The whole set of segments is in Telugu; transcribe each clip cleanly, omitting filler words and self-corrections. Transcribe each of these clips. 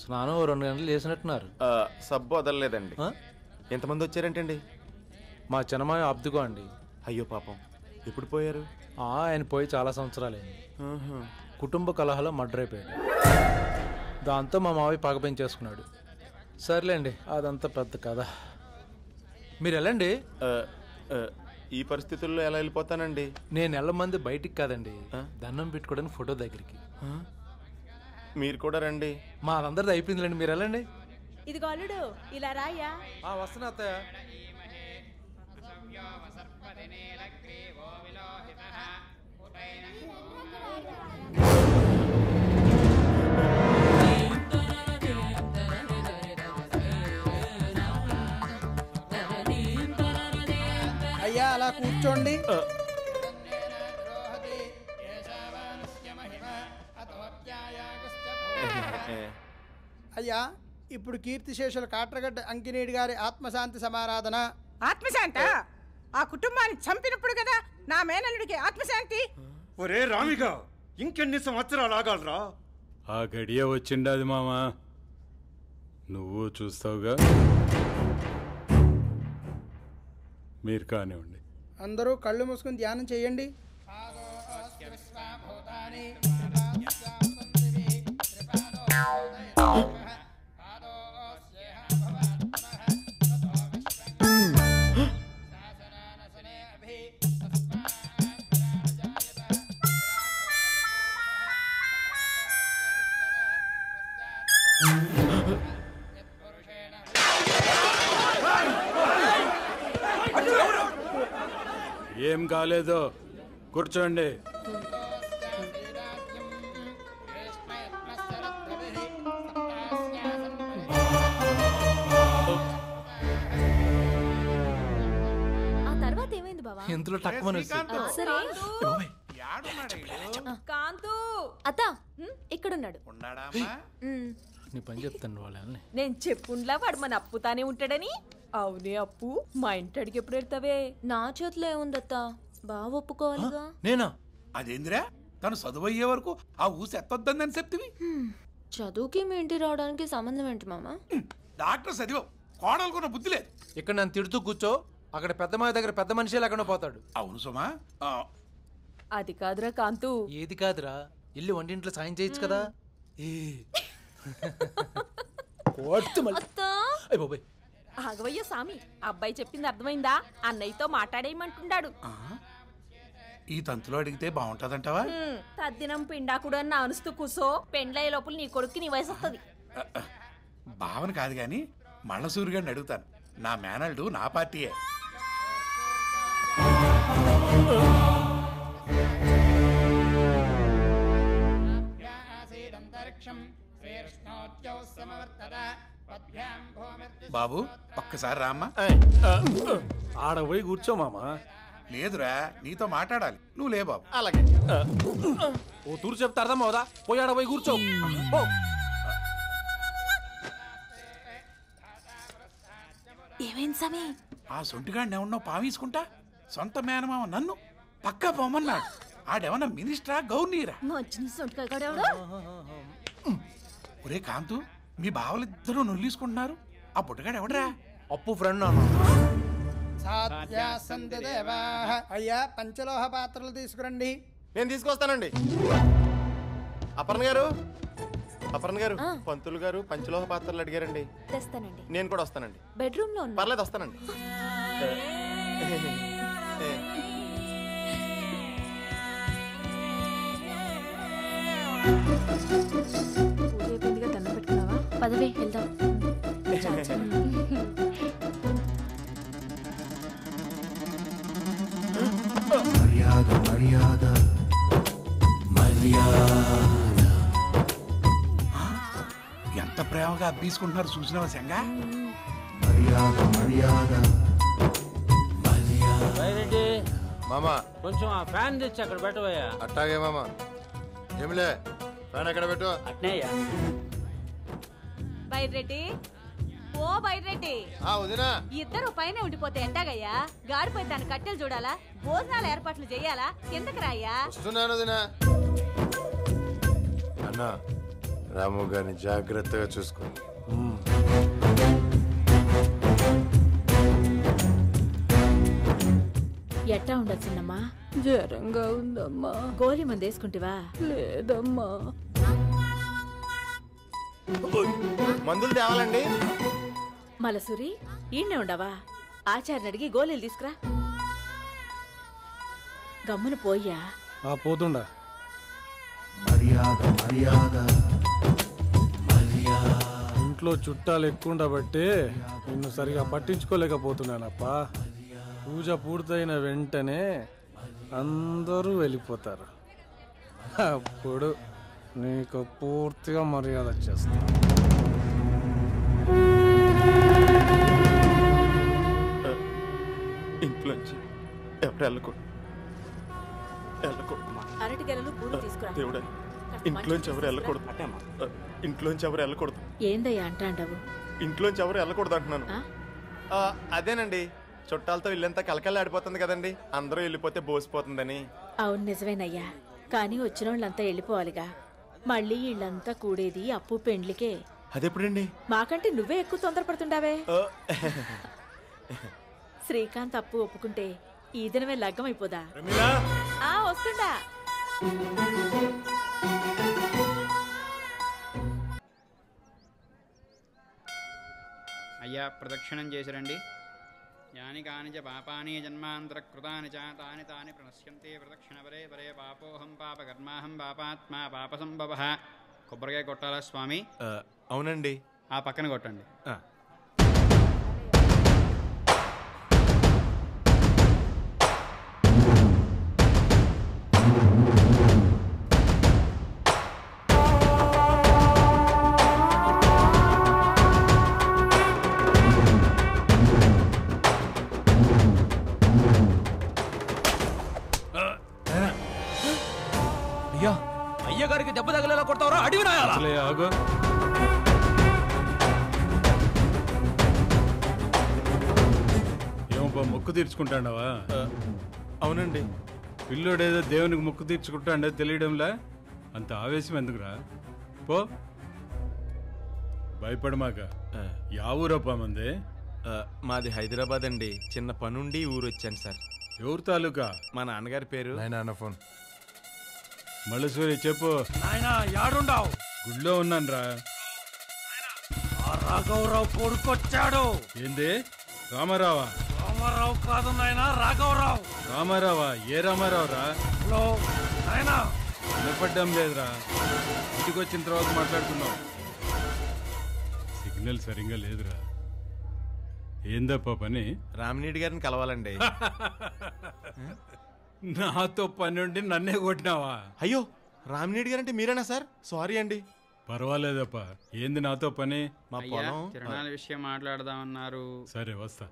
స్నానం 2 గంటలు చేసినట్టున్నారు. సబ్బు వదలలేదండి. ఎంతమంది వచ్చారేంటండి? మా చిన్నమాయ అబ్దుకో అండి. అయ్యో పాపం, ఎప్పుడు పోయారు? ఆయన పోయి చాలా సంవత్సరాలైంది. కుటుంబ కలహాలో మర్డర్ అయిపోయాడు. దాంతో మా మావయ్య పగ పెంచేసుకున్నాడు. సర్లేండి, అదంతా పెద్ద కథ. మీరు వెళ్ళండి. ఈ పరిస్థితుల్లో ఎలా వెళ్ళిపోతానండి? నేను వెళ్ళమంది బయటికి కాదండి, దండం పెట్టుకోవడానికి ఫోటో దగ్గరికి. మీరు కూడా రండి. మాదందరిది అయిపోయిందిలేండి, మీరు వెళ్ళండి. ఇది గొల్లుడు ఇలా రాయ్యా. వస్తున్నా అత్తయ్య. అయ్యా అలా కూర్చోండి. అయ్యా, ఇప్పుడు కీర్తిశేషుల కాట్రగడ్డ అంకినేడి గారి ఆత్మశాంతి సమారాధన. ఆత్మశాంత? ఆ కుటుంబాన్ని చంపినప్పుడు కదా నా మేనల్లుడికి ఆత్మశాంతి. ఒరే రామిగా, ఇంకెన్ని సంవత్సరాలు ఆగాలరా? ఆ గడియ వచ్చిండది మామా, నువ్వు చూస్తావుగా. మీరు కానివ్వండి. అందరూ కళ్ళు మూసుకుని ధ్యానం చేయండి. ఏం కాలేదో కూర్చోండి. ఇంతలో టక్కుమని కాంతు అత్త ఇక్కడున్నాడు. నీ పని చెప్తాను వాళ్ళని. నేను చెప్పుండ్లా వాడు మన అప్పుతానే ఉంటాడని. అవునే అప్పు, మా ఇంటి అడిగి ఎప్పుడు ఎడతావే? నా చేతిలో ఏముందత్తా, బాగా ఒప్పుకోవాలిగా. నేనా? అదేందిరా, తను చదువు అయ్యే వరకు ఆ ఊసి ఎత్తొద్దని చెప్తివి. చదువుకి మీ ఇంటి రావడానికి సంబంధం ఏంటి మామ? డాక్టర్ చదివావు, కోడలుకున్న బుద్ధి లేదు. ఇక్కడ నన్ను తిడుతూ కూర్చో, అక్కడ పెద్ద మాయ దగ్గర పెద్ద మనిషి లేకుండా పోతాడు. అవును సుమా. అది కాదురా కాంతు. ఏది కాదురా, ఇల్లు వంటింట్లో సాయం చేయొచ్చు కదా. ఆగవయ్య సామి, అబ్బాయి చెప్పింది అర్థమైందా? అన్నయ్యతో మాట్లాడేయమంటున్నాడు. ఈ తంతులో అడిగితే బాగుంటదంటావా? తద్దినం పిండాకుడు అని అనుస్తూ కూసో, పెండ్లయ్యే లోపల నీ కొడుక్కి నీ వయసు వస్తుంది. భావన కాదు గాని మళ్ళా సూర్యుగాడిని అడుగుతాను. నా మేనల్డు నా పార్టీయే. బాబు ఒక్కసారి రామ్మా. ఆడ పోయి కూర్చో మామా. లేదురా, నీతో మాట్లాడాలి. నువ్వు లే బాబు. అలాగే. ఓ తూరు చెప్తా అర్థం అవుదా? పోయి ఆడ పోయి కూర్చో. ఏమైంది సమీ? ఆ సొంటిగాడిని ఏమన్నా పావేసుకుంటా సొంత మేనమామ నన్ను పక్కా పోమన్నాడు. ఆడేమన్నా మినిస్టరా గవర్నీరా? ఒరే కాంతు, మీ బావలిద్దరూ నొల్లీసుకుంటున్నారు. ఆ బుట్టగాడు ఎవడరా? అప్పు ఫ్రెండ్. అయ్యా పంచలోహ పాత్రలు తీసుకురండి. నేను తీసుకొస్తానండి. అపర్ణ గారు, అపర్ణ గారు, పంతులు గారు పంచలోహ పాత్రలు అడిగారండి. తెస్తానండి. నేను కూడా వస్తానండి. బెడ్రూమ్ లో పర్లేదు, వస్తానండి. దండం పెట్టుకున్నావా? పదవే వెళ్దాం. మర్యాద మర్యాద మర్యాద. ఎంత ప్రేమగా అబ్బీసుకుంటున్నారు చూసినావా సంగా? మర్యాద మర్యాద మామా, కొంచెం ఆ ఫ్యాన్ తెచ్చి అక్కడ పెట్టవయ్యా. అట్టాగే మామా. ఏమిలే, ఫ్యాన్ ఎక్కడ పెట్టు. అట్నేయ్యా. బయట రెడ్డి ఓ బైరెడ్డి వదినా ఇద్దరు పైన ఉండిపోతే ఎట్టాగయ్యా? గాడిపై తన కట్టెలు చూడాలా, భోజనాల ఏర్పాట్లు చేయాలా, కిందకి రాయ్యా. వస్తున్నాను వదినా. అన్న రాము గారిని జాగ్రత్తగా చూసుకోండి. ఎట్టా ఉండదు చిన్నమ్మా? జ్వరంగా ఉందమ్మా. గోళీ మంది వేసుకుంటివా? లేదమ్మా. మందులు తేవాలండి. మలసూరి ఈయనే ఉండవా? ఆచార్ని అడిగి గోళీలు తీసుకురా. గమ్మున పోయ్యా. పోతుండా. మర్యాద మర్యాద ఇంట్లో చుట్టాలు ఎక్కువ ఉండబట్టి నిన్ను సరిగా పట్టించుకోలేకపోతున్నానప్పా. పూజ పూర్తయిన వెంటనే అందరూ వెళ్ళిపోతారు. అప్పుడు నీకు పూర్తిగా మర్యాద చేస్తా. ఇంట్లోంచి ఎవరు వెళ్ళకూడదు. అరటిగెలలు పూలు తీసుకురా. దేవుడా, ఇంట్లోంచి ఎవరు వెళ్ళకూడదు. ఇంట్లోంచి ఎవరు వెళ్ళకూడదు. ఏందయ్యా అంటాండవు? ఇంట్లోంచి ఎవరు వెళ్ళకూడదు అంటున్నాను. అదేనండి, చుట్టాలతో ఇల్లంతా కలకల్లాడిపోతుంది కదండి. అందరూ వెళ్ళిపోతే బోసిపోతుందని. అవును నిజమేనయ్యా, కానీ వచ్చిన వాళ్ళంతా వెళ్ళిపోవాలిగా. మళ్ళీ ఇళ్ళంతా కూడేది అప్పు పెండ్లికే. అదెప్పుడండి? మాకంటే నువ్వే ఎక్కువ తొందరపడుతుండావే. శ్రీకాంత్ అప్పు ఒప్పుకుంటే ఈ దినమే లగ్గం అయిపోదా? వస్తుండా. అయ్యా ప్రదక్షిణం చేసిరండి. యాని కాని చ పాపాని జన్మాంతర కృతాని చ తాని తాని ప్రణశ్యంతే ప్రదక్షిణ వరే వరే పాపోహం పాపకర్మాహం పాపాత్మా పాప సంభవ. కొబ్బరికాయ కొట్టాలా స్వామి? అవునండి. ఆ పక్కన కొట్టండి. అయ్యగారికి దెబ్బ తగిలేలా కొడతావరా? అడివి నాయాలా? ఏమో మొక్కు తీర్చుకుంటాండవా? అవునండి. పిల్లోడేదో దేవునికి మొక్కు తీర్చుకుంటాండే తెలియడంలా అంత ఆవేశం ఎందుకురా? పో, భయపడమాక. యా ఊరప్పా మంది? మాది హైదరాబాద్ అండి. చిన్న పనుండి ఊరు వచ్చాను సార్. ఎవరు తాలూకా? మా నాన్నగారి పేరు. నాన్న ఫోన్. మల్లసూరి చెప్పు. నాయనా యాడుండావు? గుళ్ళో ఉన్నాన్రా. రాఘవరావు కొడుకొచ్చాడు. ఏంది? రామారావా? రామారావు కాదు నాయనా, రాఘవరావు. రామారావా? ఏ రామారావు రా? నాయనా వినపడ్డం లేదురా. ఇంటికి వచ్చిన తర్వాత మాట్లాడుతున్నాం. సిగ్నల్ సరిగ్గా లేదురా. ఏందప్ప పని? రామినీడి గారిని కలవాలండి. నాతో పని ఉండి నన్నే కొట్టినావా? అయ్యో, రామినీడి గారంటే మీరేనా సార్? సారీ అండి. పర్వాలేదప్ప. ఏంది నాతో పని? మా అయ్యా పొలం తిరణాల విషయం మాట్లాడదామన్నారు. సరే వస్తా.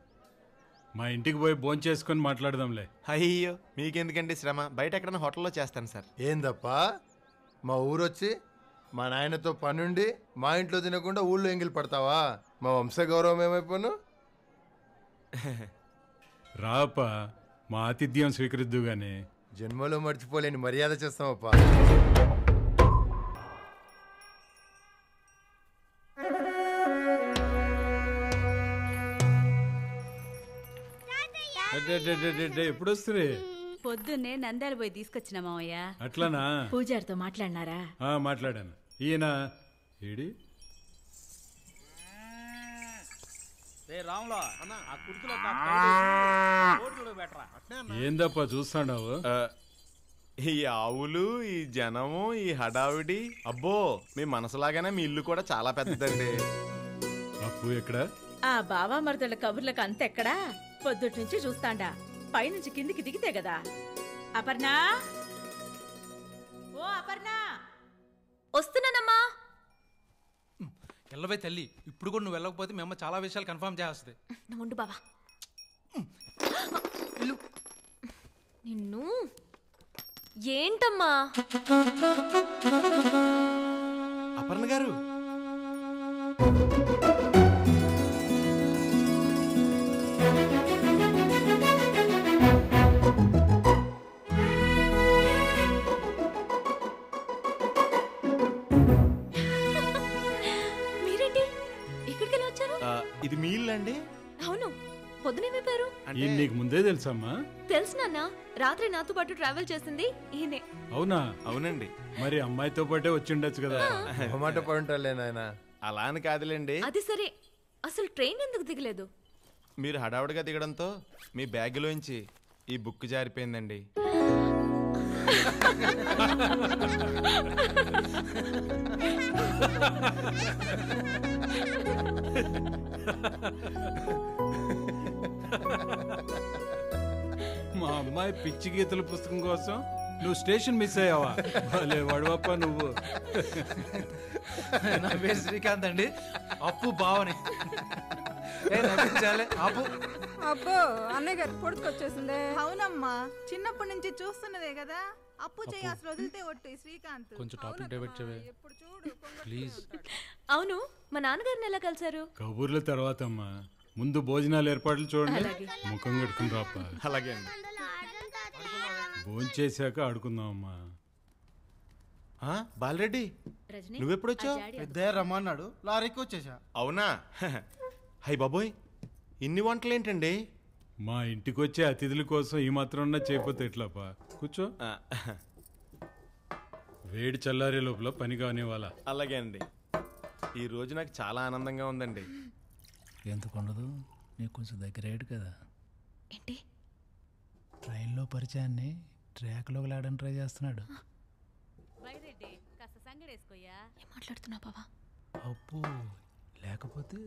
మా ఇంటికి పోయి భోంచేసుకొని మాట్లాడదాంలే. అయ్యో, మీకెందుకండి శ్రమ? బయట ఎక్కడైనా హోటల్లో చేస్తాను సార్. ఏందప్పా, మా ఊరొచ్చి మా నాయనతో పనుండి మా ఇంట్లో తినకుండా ఊళ్ళో ఎంగిలి పడతావా? మా వంశ గౌరవం ఏమైపోను? రాప, మా ఆతిథ్యం స్వీకరిద్దు గాని. జన్మలో మర్చిపోలేని మర్యాద చేస్తామప్పా. ఎప్పుడు వస్తుంది? పొద్దున్నే నందాలు పోయి తీసుకొచ్చిన మావయ్య. అట్లానా? పూజారితో మాట్లాడినారా? మాట్లాడాను. ఈయన ఏడి? ఏందప్ప చూస్తాడావు? ఈ ఆవులు, ఈ జనము, ఈ హడావిడి, అబ్బో మీ మనసులాగానే మీ ఇల్లు కూడా చాలా పెద్దదండి. అప్పు ఎక్కడ? ఆ బావా మరదల కబుర్లకు అంతెక్కడా? పొద్దుటి నుంచి చూస్తాండా. పైనుంచి కిందికి దిగితే కదా. అపర్ణ, ఓ అపర్ణ, వస్తున్నానమ్మా. ఎల్లవై తల్లి, ఇప్పుడు కూడా నువ్వు వెళ్ళకపోతే మీ అమ్మ చాలా విషయాలు కన్ఫర్మ్ చేస్తుంది. నువ్వు ఉండు బావా. నిన్ను ఏంటమ్మా? అపర్ణ గారు, అవును, పొద్దునేమైపోయారు? ఈయన నీకు ముందే తెలుసమ్మా? తెలుసు నాన్న, రాత్రి నాతో పాటు ట్రావెల్ చేసింది ఈయనే. అవునా? అవునండి. మరి అమ్మాయితో పాటే వచ్చి ఉండొచ్చు కదా. మాట పడుంటాలే నాయన. అలా అని కాదులేండి. అది సరే, అసలు ట్రైన్ ఎందుకు దిగలేదు? మీరు హడావుడిగా దిగడంతో మీ బ్యాగ్లోంచి ఈ బుక్ జారిపోయిందండి. మా అమ్మాయి పిచ్చి గీతల పుస్తకం కోసం నువ్వు స్టేషన్ మిస్ అయ్యావా? భలే వడవప్ప నువ్వు. నా పేరు శ్రీకాంత్ అండి, అప్పు బావని. అప్పు అబ్బో, అన్నయ్య గారు పొడుచుకొచ్చేసిందే. అవునమ్మా, చిన్నప్పటి నుంచి చూస్తున్నదే కదా. అప్పు చేయి అసలు వదిలితే ఒట్టు శ్రీకాంత్. కొంచెం టాపిక్ డైవర్ట్ చేయవే ప్లీజ్. అవును, మా నాన్నగారిని ఎలా కలిసారు? కబుర్ల తర్వాత అమ్మా, ముందు భోజనాలు ఏర్పాట్లు చూడండి. ముఖం కట్టుకుని రాప. అలాగే అండి. భోంచేశాక ఆడుకుందాం అమ్మా. బాలరెడ్డి, నువ్వెప్పుడు వచ్చావు? పెద్ద రమ్మన్నాడు, లారీకి వచ్చేసా. అవునా? హై బాబోయ్, ఇన్ని వంటలేంటండి? మా ఇంటికి వచ్చే అతిథుల కోసం ఈ మాత్రం చేయకపోతే ఎట్లాపా? కూర్చో. వేడి చల్లారే లోపల పని కానివ్వాలా. అలాగే అండి. ఈ రోజు నాకు చాలా ఆనందంగా ఉందండి. ఎందుకు ఉండదు, నీకు కొంచెం దగ్గరేడు కదా. ఏంటి? ట్రైన్లో పరిచయాన్ని ట్రాక్లోకి లాడని ట్రై చేస్తున్నాడు. ఏం మాట్లాడుతున్నావు బావా? అప్పు లేకపోతే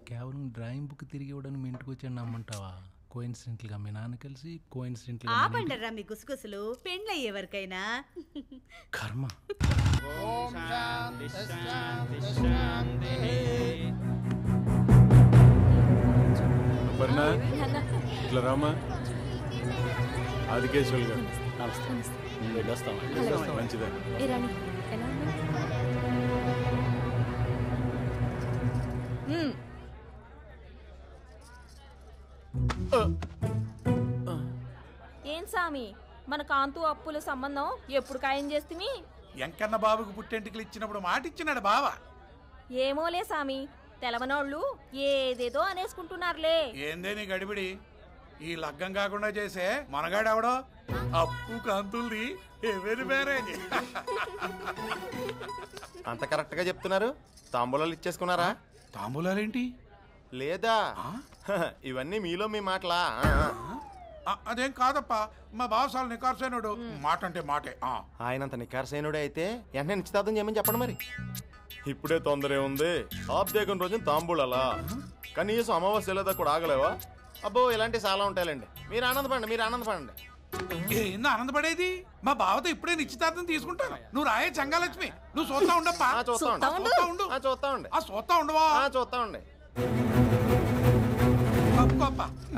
కేవలం డ్రాయింగ్ బుక్ తిరిగి ఇవ్వడానికి మీ ఇంటికి వచ్చాను నమ్మంటావా? కోయిన్సిడెంట్గా మీ నాన్న కలిసి కోయిన్సిడెంట్గా ఆపండరా మీ గుసగుసలు, పెండ్లయ్యే వరకైనా. కర్మ. అపర్ణ, ఇట్లా రామా. ఆదికేశ్వర్ గారు మంచిదా? ఏ రాణి, ఎలా ఉన్నావు? ఏం సామి, మన కాంతు అప్పుల సంబంధం ఎప్పుడు ఖాయం చేస్తుంది? ఎంకన్న బాబుకు పుట్టెంటికలు ఇచ్చినప్పుడు మాట ఇచ్చినాడు బావ. ఏమోలే సామి, తెలవనోళ్ళు ఏదేదో అనేసుకుంటున్నారులే. ఏందే నీ గడిబిడి? ఈ లగ్గం కాకుండా చేసే మనగాడెవడో అప్పు కాంతుల్ది ఎవరి మ్యారేజ్. అంత కరెక్ట్ గా చెప్తున్నారు. తాంబూలాలు ఇచ్చేసుకున్నారా? తాంబూలాలేంటి? లేదా ఇవన్నీ మీలో మీ మాటలా? అదేం కాదప్ప, మా బావసాలు నికార్సైనడు. మాట అంటే మాటే. ఆయనంత నికార్సైనడే అయితే వెంటనే నిశ్చితార్థం చేయమని చెప్పండి. మరి ఇప్పుడే తొందరే ఉంది. ఆబ్దేకం రోజున తాంబూలాలా? కనీసం అమావాస్య లేదా కూడా ఆగలేవా? అబ్బో, ఇలాంటివి చాలా ఉంటాయండి. మీరు ఆనందపడండి, మీరు ఆనందపడండి. ఏందో ఆనందపడేది? మా బావతో ఇప్పుడే నిశ్చితార్థం తీసుకుంటాను. నువ్వు రాయే చంగాలక్ష్మి, నువ్వు చూస్తా ఉండప్పా. చూస్తా ఉండవా? చూస్తా ఉండే.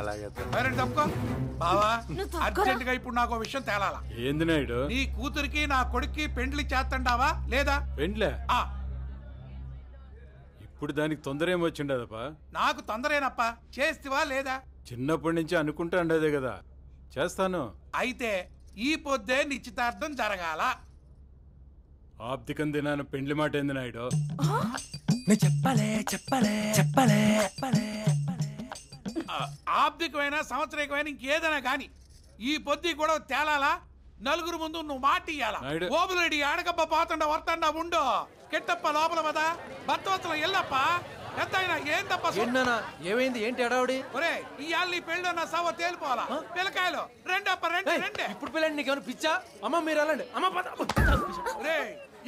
అలాగే తప్పుకో బావా. అర్జెంట్ గా ఇప్పుడు నాకు విషయం తేలాలా. ఏంది నాయుడు? నీ కూతురికి నా కొడుక్కి పెండ్లి చేస్తండావా లేదా? పెండ్లే? ఇప్పుడు దానికి తొందర ఏమొచ్చిండదప్పా? నాకు తొందరేనప్పా. చేస్తావా లేదా? చిన్నప్పటి నుంచి అనుకుంటా ఉండేదే కదా. చేస్తాను. అయితే ఈ పొద్దే నిశ్చితార్థం జరగాల. ఆప్తికం దినాన పెండ్లి మాట ఏంది నాయుడు? ఆబ్దికమైన సంవత్సరికమైన ఇంకేదైనా గాని ఈ పొద్దు కూడా తేలాలా. నలుగురు ముందు నువ్వు మాట ఇయ్యాలా. ఓబులేడి ఆడకప్ప పోతుండ వర్తండా ఉండు. కెట్టప్ప లోపల వదా భర్తవత్సలం ఎల్లప్ప. ఎంత అయినా ఏం తప్ప ఏమైంది? ఏంటి అడావుడి? ఒరే, ఇవాళ నీ పెళ్ళి నా సవ తేలిపోవాలా. పిల్లకాయలు రెండప్ప రెండే. ఇప్పుడు పిల్లండి, నీకేమైనా పిచ్చా? అమ్మ మీరు వెళ్ళండి. అమ్మ రే,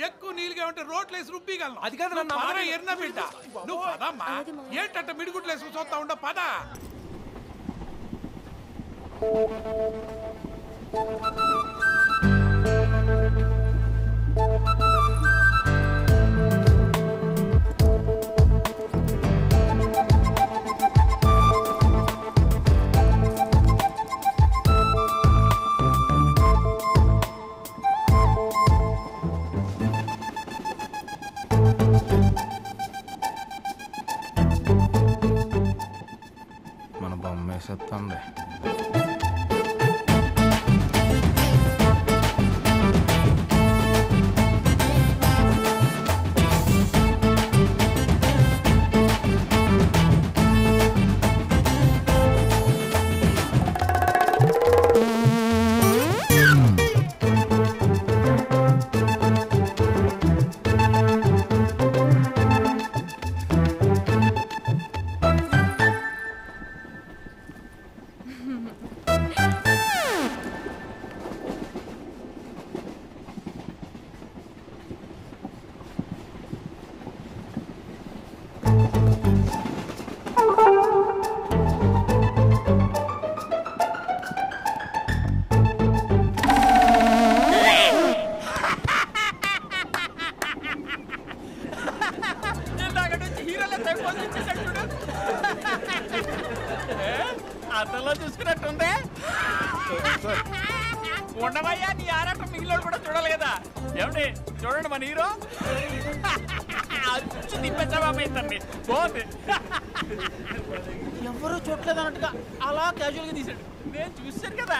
ఎక్కువ నీళ్ళుగా ఉంటే రోట్లేసి రుబ్బిగలను. అది కాదు నన్ను ఎర్న బిడ్డ. నువ్వు పదమ్మా. ఏంటంటే మిడిగుడ్లేసి చూస్తా ఉండ పద. మన బొమ్మ వేసేస్తుంది. అతలో చూసుకున్నట్టుందే. ఉండవయ్యా, నీ ఆరాటం మిగిలిన కూడా చూడాలి కదా. ఏమండి చూడండి మన హీరో అచ్చు తిప్పేసాబాబైందండి. బాగుంది. ఎవరూ చూడలేదు అన్నట్టుగా అలా క్యాజువల్ గా తీసాడు. నేను చూసాను కదా.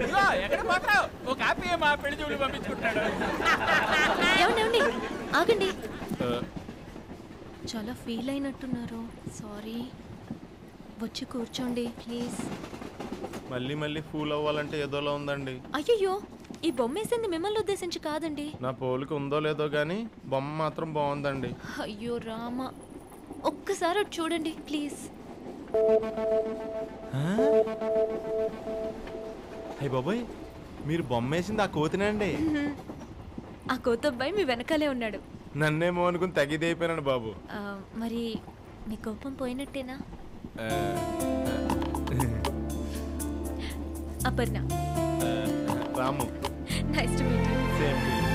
ఇదిగో ఎక్కడ పోతావు? ఓ కాపీ మా పెళ్లి చూడు పంపించుకుంటాడు. ఏమండి ఆగండి. చాలా ఫీల్ అయినట్టున్నారు. సారీ. వచ్చి కూర్చోండి ప్లీజ్. మళ్ళీ మళ్ళీ ఫూల్ అవ్వాలంటే ఏదోలా ఉందండి. అయ్యయ్యో, ఈ బొమ్మ వేసింది మిమ్మల్ని ఉద్దేశించి కాదండి. నా పోలిక ఉందో లేదో గానీ బొమ్మ మాత్రం బాగుందండి. అయ్యో రామా, ఒక్కసారి అటు చూడండి ప్లీజ్. అయ్య బాబోయ్, మీరు బొమ్మ వేసింది ఆ కోతినండి. ఆ కోతబ్బాయి మీ వెనకాలే ఉన్నాడు. నన్నేమో అనుకుని తగిదైపోయానండి బాబు. మరి మీ కోపం పోయినట్టేనా? Aparna. Ramu. Nice to meet you. Same to you.